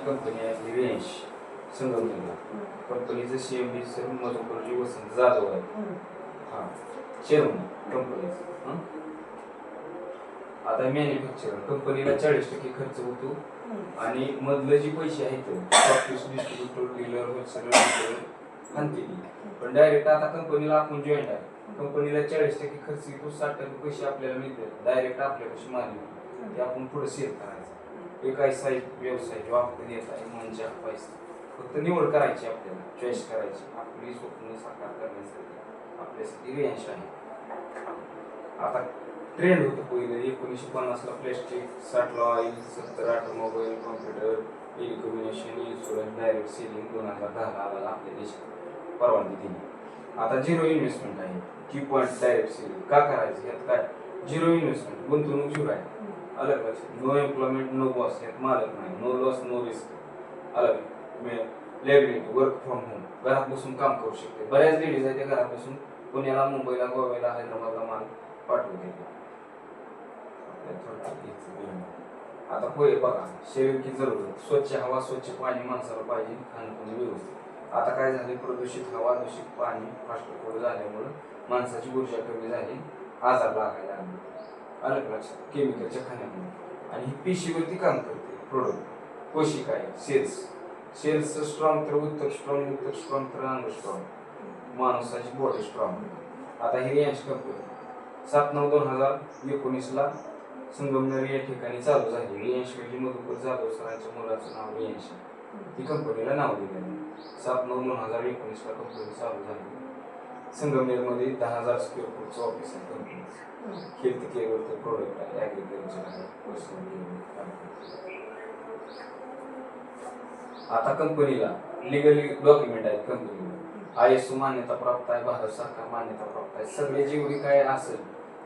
Company आहे Reliance संगमनेरला. कंपनीचं CMD sir Madhukarji वसंत जाधव आहे. हां, चेअरमन कंपनीचं. आता मॅन्युफॅक्चरर कंपनीला 40% खर्च होतो आणि मधलं जे पैसे आहेत ऑफिस डिस्ट्रीब्युटर डीलर होलसेलर आणतील. पण डायरेक्ट आता कंपनीला आपण जॉईंट आहे, कंपनीला 40% खर्च येतो, 60% पैसे आपल्याला मिळतात डायरेक्ट आपल्यापाशी माल येतो, ते आपण पुढे सेल करायचं. एक ऐसा व्यवसाय जो आपण येत आहे म्हणजे पैसा फक्त निवड करायची, आपल्याला चॉईस करायची, आपली स्वप्न साकार करण्यासाठी आपल्यासाठी रिलायन्स आहे. आता ट्रेंड होतं पहिले 1950ला प्लॅस्टिक, 60ला oil, 70 automobile, computer, telecommunication, insurance, direct selling, 2010ला आला आपल्या देशात परवानगी दिली. आता झिरो इन्व्हेस्टमेंट आहे, की पॉईंट डायरेक्ट सेलिंग का करायचं, यात काय झिरो इन्व्हेस्टमेंट, गुंतवणूक झिरो आहे. अलग लक्षात, नो एम्प्लॉयमेंट नो बॉस, यात मालक नाही, नो लॉस नो रिस्क. अलग लेबिलिटी, वर्क फ्रॉम होम, घरात बसून काम करू शकते. बऱ्याच लेडीज आहेत त्या घरात बसून पुण्याला, मुंबईला, गोव्याला, हैदराबादला माल पाठवते. आता होय बघा, शरीर की जरूरत, स्वच्छ हवा स्वच्छ पाणी माणसाला पाहिजे, खाणं व्यवस्थित. आता काय झाले, प्रदूषित हवा दूषित पाणी फास्ट फूड झाल्यामुळं माणसाची ऊर्जा कमी झाली, आजार लागायला लागले. अलग लक्षात, केमिकलच्या खाण्यामुळे. आणि ही पेशीवरती काम करते प्रोडक्ट, कोशिका आहे, सेल्स स्ट्रॉंग तर उत्तर स्ट्रॉंग तर अंग स्ट्रॉंग, माणसाची बॉडी स्ट्रॉंग. आता ही रिलायन्स कंपनी 7/9/2019ला संगमनेर या ठिकाणी चालू झाली. रिलायन्स म्हणजे मधुकर जाधव सरांच्या मुलाचं नाव रिलायन्स, ती कंपनीला नाव दिलेलं. 7/9/2019ला कंपनी चालू झाली. संगमनेरमध्ये 10,000 स्क्वेअर फूटचं ऑफिस आहे कंपनीचं. हेल्थ केअरवरचं प्रोडक्ट आहे, ॲग्रिकल्चर आहे, पर्सनल केअर. आता कंपनीला लिगली डॉक्युमेंट आहेत, कंपनीला ISO मान्यता प्राप्त आहे, भारत सरकार मान्यता प्राप्त आहे. सगळे जेवढी काय असेल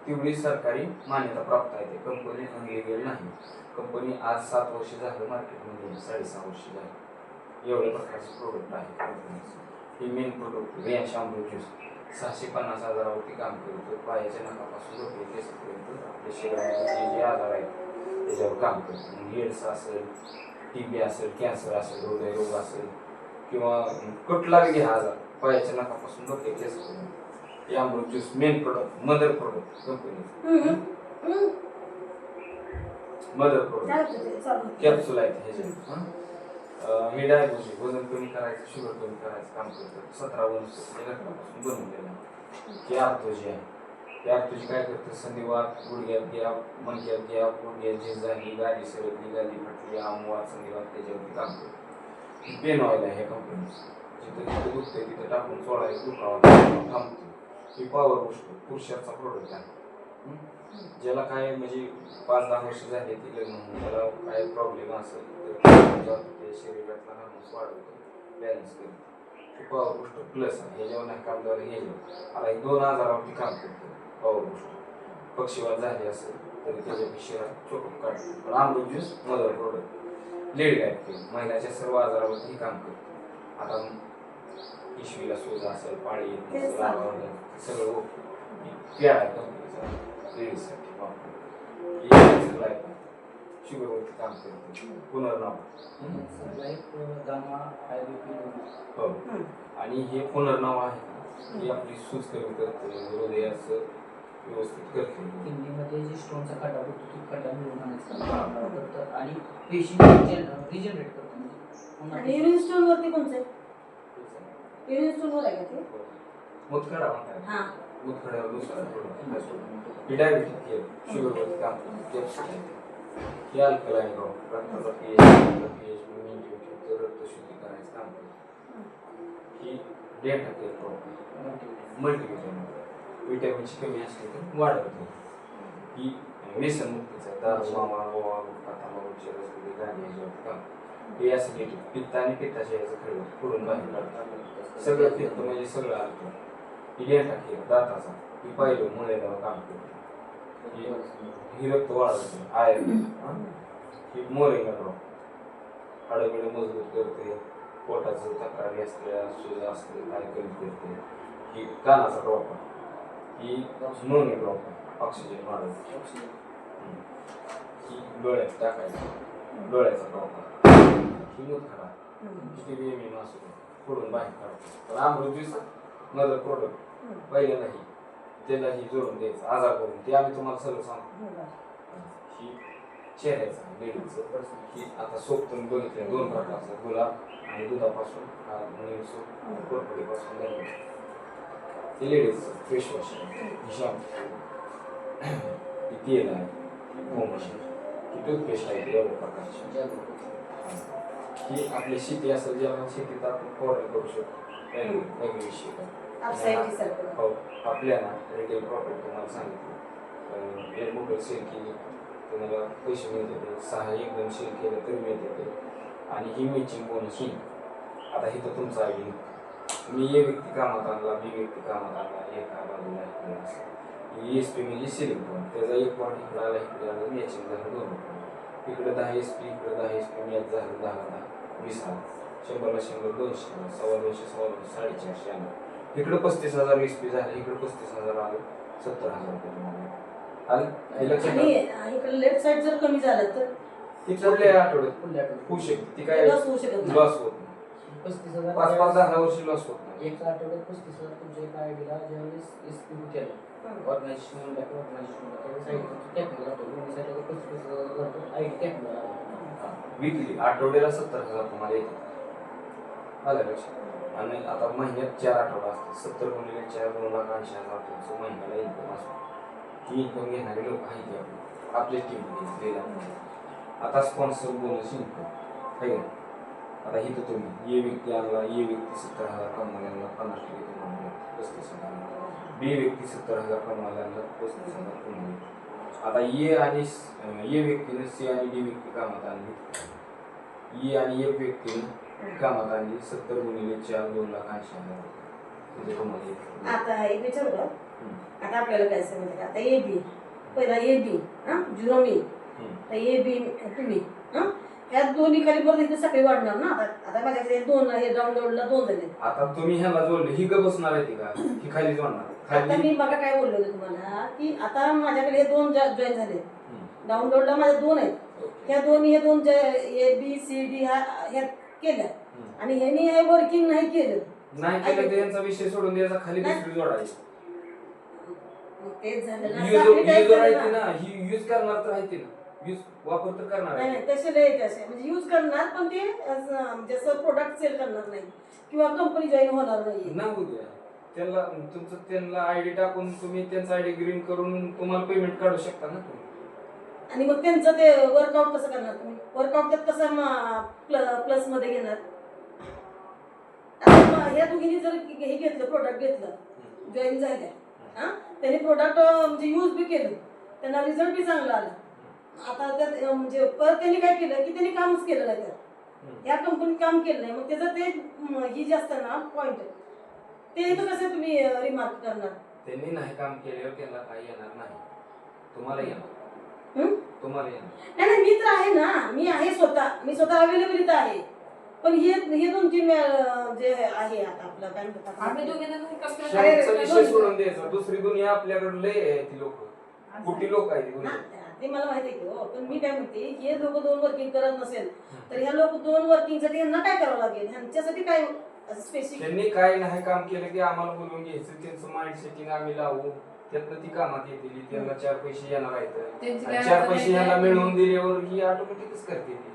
तेवढी सरकारी मान्यता प्राप्त आहे. ते कंपनी अनलिगल नाही. कंपनी आज 7 वर्ष झालं मार्केटमध्ये, 6.5 वर्ष झालं. एवढ्या प्रकारचे प्रोडक्ट आहे कंपनीचं. हे मेन प्रोडक्ट रिलायन्स अमृत ज्यूस 650,000वरती काम करतो. पायाच्या नखापासून डोक्याच्या केसापर्यंत आपल्या शरीरामध्ये जे आजार आहेत त्याच्यावर काम करतो. एड्स असेल, TB असेल, कॅन्सर असेल, हृदयरोग असेल किंवा कुठलाही घ्या आजार, पायाच्या नखापासून डोक्याच्या केसापर्यंत. हे Amrit juice main product, mother product company, mother product capsule आहेत ह्याचे. हे डायबिटीज, वजन कमी करायचं, शुगर कमी करायचं काम करतं. 17 वनस्पती घटकापासून बनवलेलं आहे. हे आर्थोजी आहे. हे आर्थोजी काय करतं, संधिवात, गुडघ्यात गॅप, मणक्यात गॅप, गुडघ्यात झीज झाली, गादी सरकली, गादी फटली, आमवात, संधिवात, त्याच्यावरती काम करतं. पेन ऑइल आहे ह्या कंपनीचं, जिथं जिथं दुखतंय तिथं टाकून सोडायचं, दुखावा थांबतो. हे पॉवर बूस्टर पुरुषाचा प्रोडक्ट आहे. ज्याला काय म्हणजे 5-10 वर्ष झाले ती लग्न म्हणून त्याला काय प्रॉब्लेम असेल तर ते शरीरातला हार्मोन्स वाढवतो, बॅलन्स करतो. पॉवर बूस्टर प्लस आहे, ह्याच्यावर नाही काम द्वारे घ्यायचं. आता 2 आजारावरती काम करतो पॉवर बूस्टर. पक्षीवाद झाली असेल तरी त्याच्या शरीरात चोकअप काढतो. पण Amrit juice mother product, lady active, महिलाच्या सर्व आजारावरती काम करतो. आता पिशवीला सूज असेल, पाळी सगळं प्याड आहे कंपनीचा लेडीजसाठी वापरतो. शुगरवरती काम करतो. पुनर्नाव हो, आणि हे पुनर्नाव आहे ना, हे आपली सूज कमी करते, हृदयाचं व्यवस्थित करते. किडनीमध्ये जे स्टोनचा खड्डा होतो तो खड्डा मिळून आणायचा आणि पेशी रिजनरेट करतो. आणि युरिन स्टोन वरती कोणते युरिन स्टोन वर आहे का ते? मुतखडा म्हणतात. हां, मुतखड्यावर दुसरा प्रोडक्ट. डायबिटीज, शुगरवरती काम करते. हे अल्कलाइन ड्रॉप, रक्ताचा pH मेंटेन, रक्त शुद्धी करायचं काम करतो. ही डेटा केअर ड्रॉप, मल्टीव्हिटॅमिन, विटॅमिनची कमी असली तर वाढवते. ही व्यसनमुक्तीचा, दारू, मावा, गोवा, तांबाखूचे रसगुल्ले, गांजा ह्याच्यावरती काम. हे ॲसिडिटी, पित्त आणि पित्ताच्या याचं खरं पुरून बाहेर काढतात. सगळं पित्त म्हणजे सगळं आलं. ही डेटा केअर दाताचा, ही पाहिलं मुळ्याला काम करते. ही रक्त वाढवते, आयर्न. ही मोरिंगा ड्रॉप, हाडबिडं मजबूत करते, पोटाचं तक्रारी असलेल्या सूज असते काय कमी करते. ही कानाचा ड्रॉप आहे. ही नोनी ड्रॉप आहे, ऑक्सिजन वाढवते. ही डोळ्यात टाकायचं, डोळ्याचा ड्रॉप आहे. ही मूत खडा किती वेळ असू दे फोडून बाहेर काढतो पण अमृत ज्यूस मदर प्रोडक्ट पहिल्यांदा ही त्याला ही जोडून द्यायचं आजार करून ते आम्ही तुम्हाला सगळं सांगतो ही चेहऱ्याचा लेडीजचं ही आता सोप तुम्ही बघितले 2 प्रकारचं गुलाब आणि दुधापासून नीम सोप कोरफडीपासून ते लेडीजचं फेस वॉश ही शॅम्पू ही तेल आहे ही टूथपेस्ट आहे एवढ्या प्रकारची ही आपली शेती असेल जेव्हा शेतीत आपण फवारणी करू शकतो हो आपल्याला रिटेल प्रॉफिट तुम्हाला सांगितलं एक मोटर सेल केली तुम्हाला पैसे मिळते 6 एकदम सेल केलं तरी मिळते आणि ही मॅचिंग बोनस येईल आता हे तर तुमचा आहे मी ए व्यक्ती कामात आणला बी व्यक्ती कामात आणला एका बाजूला ESP म्हणजे सिलिंग पॉईंट त्याचा एक पॉईंट इकडे आला इकडे आला मॅचिंग झालं 2 पॉईंट इकडे 10 SP इकडे 10 SP मॅच झालं 10 20 आला 100ला 100 200 200 450 आलं इकडे 35,000 SP झालं इकडे 35,000 आलं 70,000 आणि इकडे लेफ्ट साइड जर कमी झालं तर ती पुढल्या आठवड्यात होऊ शकते ती काय लॉस होऊ शकत लॉस होत नाही 35,000 5-10 वर्षी लॉस होत नाही एक आठवड्यात 35,000 तुमच्या एका आयडीला ज्यावेळेस SP केलं ऑर्गनायझेशन वीकली आठवड्याला 70,000 तुम्हाला येतात आलं लक्षात आणि आता महिन्यात 4 आठवडा असतात 70 गुणिले 4 2,80,000 तुमचं महिन्याला इन्कम असतो ही इन्कम घेणारे लोक आहेत आपल्या टीममध्ये आता स्पॉन्सर बोनस इन्कम आहे आता इथं तुम्ही ए व्यक्ती आणला ए व्यक्ती 70,000 कमवल्याला 50% तुम्हाला 35,000 बी व्यक्ती 70,000 कमवल्याला 35,000 कमवले आता ए आणि ए व्यक्तीने सी आणि डी व्यक्ती कामात आणली ए आणि एफ व्यक्तीने कामात आणली 70 गुणिले 4 2,80,000 तिथे तुम्हाला आता एक विचारू का आता आपल्याला काय सांगितलं आता ए बी पहिला ए बी झिरो मी तर ए बी तुम्ही या दोन्ही खाली परत इथे सकाळी वाढणार ना आता माझ्याकडे 2 हे डाउनलोडला 2 झाले आता तुम्ही ह्याला जोडले ही ग बसणार आहे का ही खाली जोडणार आता मी बघा काय बोललो होते तुम्हाला की आता माझ्याकडे 2 जॉईन झाले डाउनलोडला माझे 2 आहेत ह्या दोन्ही हे 2 ए बी सी डी ह्या केल्या आणि ह्यांनी हे वर्किंग नाही केलं नाही केलं तर यांचा विषय सोडून द्यायचा खाली दुसरी जोडायची तेच झालं ना युजर आहे ना ही यूज करणार तर आहे ना यूज वापर तर करणार नाही नाही तसे लय तसे म्हणजे यूज करणार पण ते जसं प्रोडक्ट सेल करणार नाही किंवा कंपनी जॉईन होणार नाही ना उद्या त्यांना तुमचं त्यांना आयडी टाकून तुम्ही त्यांचा आयडी ग्रीन करून तुम्हाला पेमेंट काढू शकता ना तुम्ही आणि मग त्यांचं ते वर्कआउट कसं करणार तुम्ही वर्कआउट त्यात कसं प्लस मध्ये घेणार ह्या दोघींनी जर हे घेतलं प्रोडक्ट घेतलं जॉईन झाल्या त्यांनी प्रोडक्ट म्हणजे यूज बी केलं त्यांना रिझल्ट बी चांगला आला आता त्यात म्हणजे परत त्यांनी काय केलं की त्यांनी कामच केलं नाही त्यात या कंपनीत काम केलं नाही मग त्याचं ते ही जे असतं ना पॉइंट ते तर कसं तुम्ही रिमार्क करणार त्यांनी नाही काम केल्यावर त्यांना काही येणार नाही तुम्हाला येणार तुम्हाला येणार नाही मी तर आहे ना मी स्वतः अवेलेबल आहे पण हे 2-3 जे आहे आता आपलं काय म्हणतात आम्ही दोघांना विषय सोडून द्यायचा दुसरी दुनिया आपल्याकडे लय आहे ती लोक कुठली लोक आहेत ते मला माहिती आहे की हो पण मी काय म्हणते हे लोक 2 वर्किंग करत नसेल तर ह्या लोक 2 वर्किंग साठी यांना काय करावं लागेल ह्यांच्यासाठी काय स्पेसिफिक त्यांनी काय नाही काम केलं की आम्हाला बोलून घ्यायचं त्यांचं माइंड सेटिंग आम्ही लावू त्यातनं ती कामात येतील त्यांना 4 पैसे येणार आहेत 4 पैसे ह्याला मिळवून दिल्यावर ही ऑटोमॅटिकच करते ती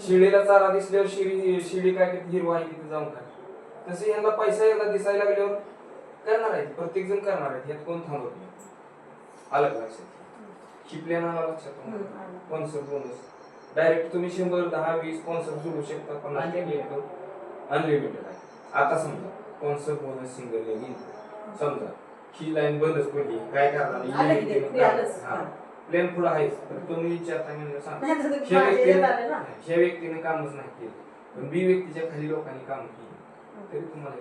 शिडीला चारा दिसल्यावर शिडी काय करते हिरवा आहे तिथे जाऊन खाते तसे ह्यांना पैसा यायला दिसायला लागल्यावर करणार आहेत प्रत्येक जण करणार आहेत ह्यात कोण थांबत नाही आलं लक्षात ही प्लॅन आला लक्षात स्पॉन्सर बोनस डायरेक्ट तुम्ही 100 10 20 स्पॉन्सर जोडू शकता 50 अनलिमिटेड आहे आता समजा स्पॉन्सर बोनस सिंगल लेगी समजा ही लाईन बंदच पडली काय करणार प्लॅन पुढे आहेच तर तुम्ही विचारता म्हणजे सांगा ह्या व्यक्तीने कामच नाही केलं पण बी व्यक्तीच्या खाली लोकांनी काम केलं तरी तुम्हाला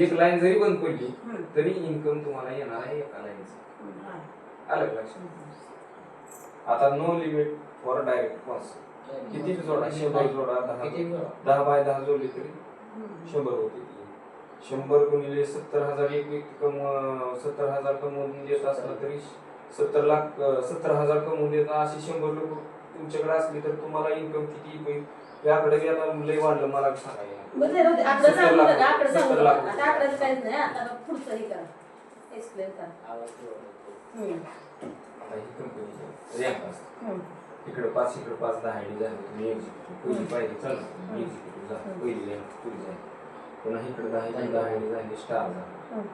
एक लाईन जरी बंद पडली तरी इन्कम तुम्हाला येणार आहे एका लाईनचं आलं लक्षात आता no limit for direct sponsor किती जोडा 100 जोडा 10 बाय 10 जोडली तरी 100 होते 100 गुणिले 70,000 एक व्यक्ती 70,000 कमवून देत असला तरी 70,000 कमवून देत असे 100 लोक तुमच्याकडे असली तर तुम्हाला इन्कम किती येतोय याकडे बी आता लय वाढलं मला सांगायला बरं राहू दे. आकडं सांगू नका, आकडं सांगू 70 नका. लाख आता आकड्याचं काहीच नाही. आता पुढचं हे करा, एक्सप्लेन करा. आवाज जोरात. हम्म. आता ही कंपनी रँक असते हम्म. इकडे 5 इकडे 5 10 आयडी झाली तुम्ही एक्झिक्युटिव्ह पहिली पाहिजे चालू एक्झिक्युटिव्ह झालं पहिली रँक पुढे जाईल पुन्हा इकडे 10 इकडे 10 आयडी झाली स्टार झालं हम्म.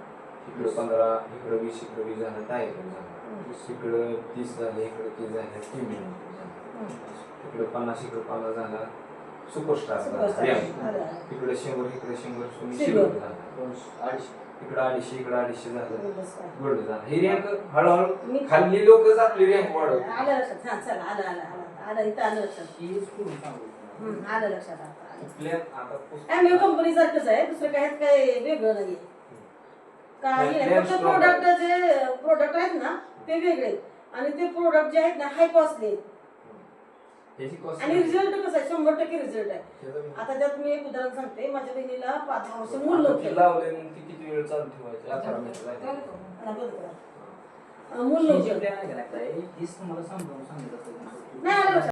इकडे 15 इकडे 20 इकडे 20 झालं टायगर झालं इकडे 30 झाले इकडे 30 झाले प्रीमियम झालं इकडे 50 इकडे 50 झाला सुपरस्टार सुपरस्टार. रँक आलं, आलं. इकडे 100 इकडे 100 सिल्वर. सिल्वर झालं 200 इकडे 250 इकडे 250 झालं बस काय. गोल्ड झालं ही रँक हळूहळू मी- खाल्ली लोकच आपली रँक वाढवतात आलं लक्षात. हा चला, आलं आलं आलं आलं इथं आलं लक्षात. हेच करून सांगू. आलं लक्षात आता आलं. प्लॅन आता पुस्तक- एमयू कंपनी सारखंच आहे, दुसरं काय काय वेगळं नाहीये. काही नाही, नाही, फक्त strong प्रोडक्ट जे प्रोडक्ट आहेत ना ते वेगळे आहेत. आणि ते प्रोडक्ट जे आहेत ना हाय कॉस्टली आहेत. ह्याची cost आणि रिझल्ट कसं आहे 100% रिझल्ट आहे. त्याचं- आता त्यात मी एक उदाहरण सांगते. माझ्या बहिणीला 5 वर्ष मूल आता नव्हतं. ती लावलंय मग ती किती वेळ चालू ठेवायची 18 मिनिटं झाली. मला बंद करा. मूल हे जे नव्हतं. plan आहे का नाही, हेच तुम्हाला समजावून सांगितलं असेल. नाही आलं लक्षात.